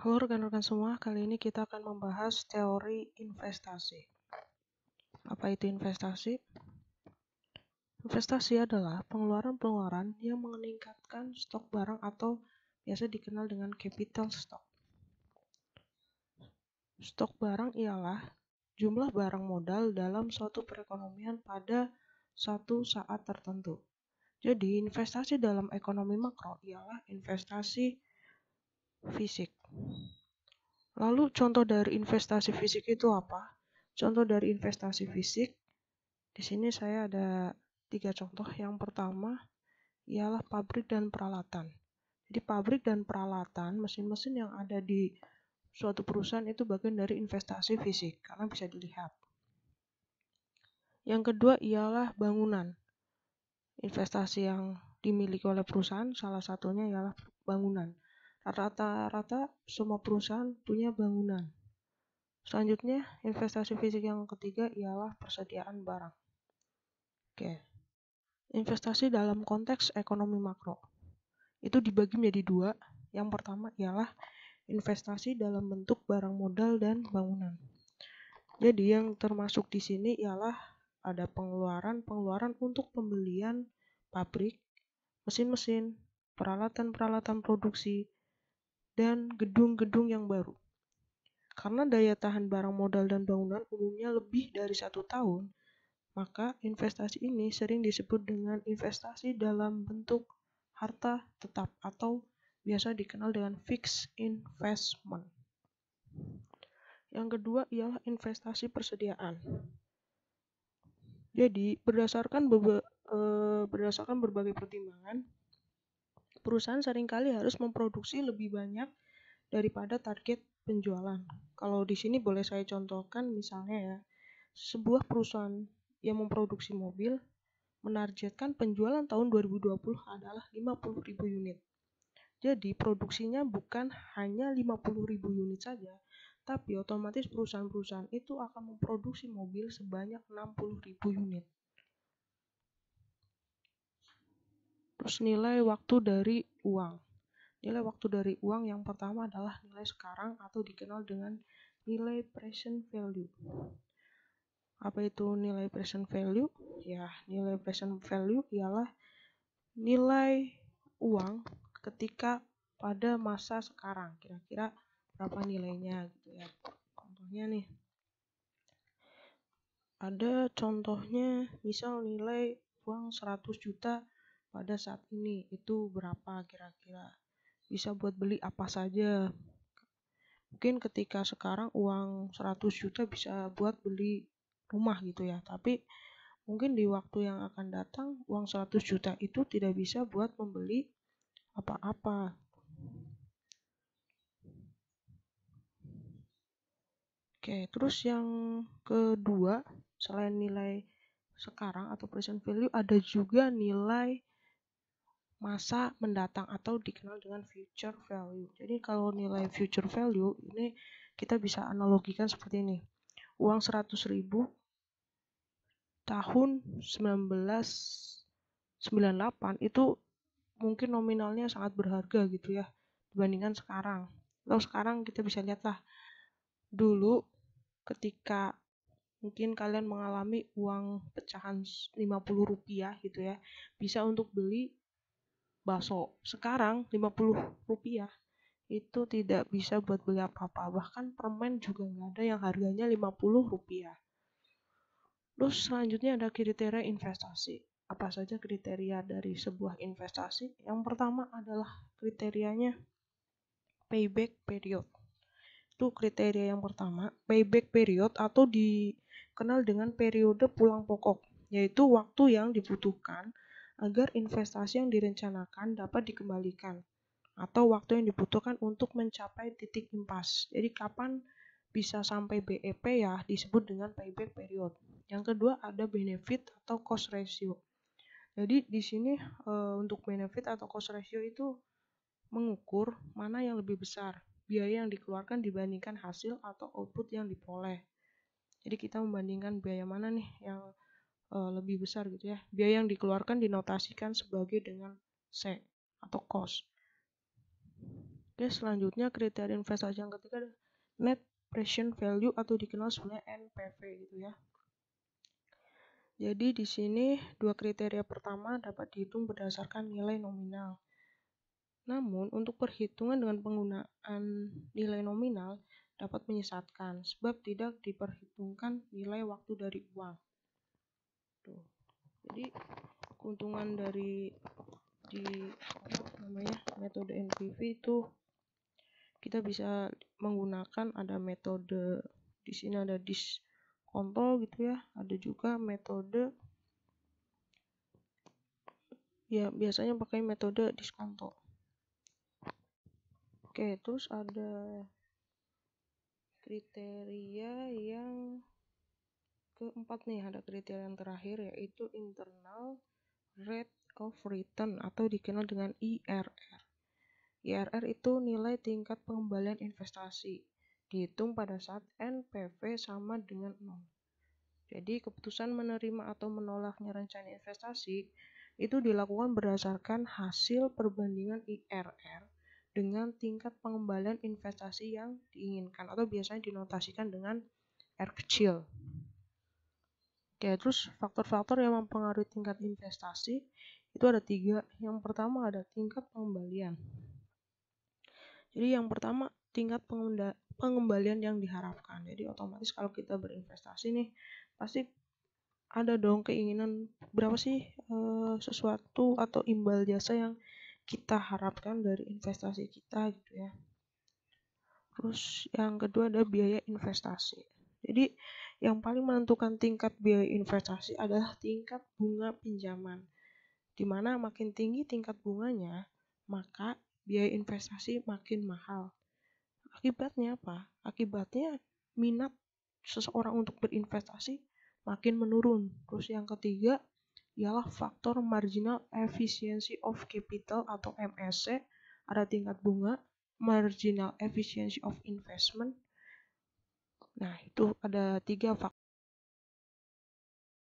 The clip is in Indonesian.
Halo rekan-rekan semua, kali ini kita akan membahas teori investasi. Apa itu investasi? Investasi adalah pengeluaran-pengeluaran yang meningkatkan stok barang atau biasa dikenal dengan capital stock. Stok barang ialah jumlah barang modal dalam suatu perekonomian pada suatu saat tertentu. Jadi, investasi dalam ekonomi makro ialah investasi fisik. Lalu contoh dari investasi fisik itu apa? Contoh dari investasi fisik, di sini saya ada 3 contoh. Yang pertama ialah pabrik dan peralatan. Jadi pabrik dan peralatan, mesin-mesin yang ada di suatu perusahaan itu bagian dari investasi fisik, karena bisa dilihat. Yang kedua ialah bangunan. Investasi yang dimiliki oleh perusahaan, salah satunya ialah bangunan. Rata-rata semua perusahaan punya bangunan. Selanjutnya, investasi fisik yang ketiga ialah persediaan barang. Oke. Investasi dalam konteks ekonomi makro itu dibagi menjadi 2. Yang pertama ialah investasi dalam bentuk barang modal dan bangunan. Jadi yang termasuk di sini ialah ada pengeluaran untuk pembelian pabrik, mesin-mesin, peralatan-peralatan produksi, dan gedung-gedung yang baru. Karena daya tahan barang modal dan bangunan umumnya lebih dari 1 tahun, maka investasi ini sering disebut dengan investasi dalam bentuk harta tetap atau biasa dikenal dengan fixed investment. Yang kedua ialah investasi persediaan. Jadi berdasarkan berbagai pertimbangan, perusahaan seringkali harus memproduksi lebih banyak daripada target penjualan. Kalau di sini boleh saya contohkan misalnya ya, sebuah perusahaan yang memproduksi mobil menargetkan penjualan tahun 2020 adalah 50.000 unit. Jadi produksinya bukan hanya 50.000 unit saja, tapi otomatis perusahaan-perusahaan itu akan memproduksi mobil sebanyak 60.000 unit. Terus nilai waktu dari uang. Nilai waktu dari uang yang pertama adalah nilai sekarang atau dikenal dengan nilai present value. Apa itu nilai present value? Ya, nilai present value ialah nilai uang ketika pada masa sekarang. Kira-kira berapa nilainya gitu ya. Contohnya nih. Ada contohnya misal nilai uang 100 juta pada saat ini. Itu berapa kira-kira? Bisa buat beli apa saja. Mungkin ketika sekarang uang 100 juta bisa buat beli rumah gitu ya. Tapi mungkin di waktu yang akan datang uang 100 juta itu tidak bisa buat membeli apa-apa. Oke, terus yang kedua, selain nilai sekarang atau present value, ada juga nilai masa mendatang atau dikenal dengan future value. Jadi kalau nilai future value ini kita bisa analogikan seperti ini. Uang 100.000 tahun 1998 itu mungkin nominalnya sangat berharga gitu ya dibandingkan sekarang. Lalu sekarang kita bisa lihatlah dulu ketika mungkin kalian mengalami uang pecahan 50 rupiah gitu ya, bisa untuk beli bakso. Sekarang 50 rupiah itu tidak bisa buat beli apa-apa. Bahkan permen juga nggak ada yang harganya 50 rupiah. Terus selanjutnya ada kriteria investasi. Apa saja kriteria dari sebuah investasi? Yang pertama adalah kriterianya payback period. Itu kriteria yang pertama, payback period atau dikenal dengan periode pulang pokok, yaitu waktu yang dibutuhkan agar investasi yang direncanakan dapat dikembalikan atau waktu yang dibutuhkan untuk mencapai titik impas. Jadi kapan bisa sampai BEP ya disebut dengan payback period. Yang kedua ada benefit atau cost ratio. Jadi di sini untuk benefit atau cost ratio itu mengukur mana yang lebih besar, biaya yang dikeluarkan dibandingkan hasil atau output yang diperoleh. Jadi kita membandingkan biaya mana nih yang lebih besar gitu ya. Biaya yang dikeluarkan dinotasikan sebagai dengan C atau cost. Oke, selanjutnya kriteria investasi yang ketiga adalah net present value atau dikenal sebagai NPV gitu ya. Jadi di sini dua kriteria pertama dapat dihitung berdasarkan nilai nominal. Namun untuk perhitungan dengan penggunaan nilai nominal dapat menyesatkan sebab tidak diperhitungkan nilai waktu dari uang. Tuh. Jadi keuntungan dari metode NPV itu kita bisa menggunakan ada metode di sini ada diskonto gitu ya, ada juga metode ya biasanya pakai metode diskonto. Oke, terus ada kriteria yang keempat nih, ada kriteria yang terakhir yaitu internal rate of return atau dikenal dengan IRR. IRR itu nilai tingkat pengembalian investasi, dihitung pada saat NPV sama dengan 0. Jadi keputusan menerima atau menolaknya rencana investasi itu dilakukan berdasarkan hasil perbandingan IRR dengan tingkat pengembalian investasi yang diinginkan atau biasanya dinotasikan dengan R kecil. Oke, terus faktor-faktor yang mempengaruhi tingkat investasi itu ada 3. Yang pertama ada tingkat pengembalian. Jadi yang pertama tingkat pengembalian yang diharapkan. Jadi otomatis kalau kita berinvestasi nih pasti ada dong keinginan berapa sih sesuatu atau imbal jasa yang kita harapkan dari investasi kita gitu ya. Terus yang kedua ada biaya investasi. Jadi yang paling menentukan tingkat biaya investasi adalah tingkat bunga pinjaman. Dimana makin tinggi tingkat bunganya, maka biaya investasi makin mahal. Akibatnya apa? Akibatnya minat seseorang untuk berinvestasi makin menurun. Terus yang ketiga ialah faktor marginal efficiency of capital atau MSC, ada tingkat bunga, marginal efficiency of investment. Nah, itu ada 3 faktor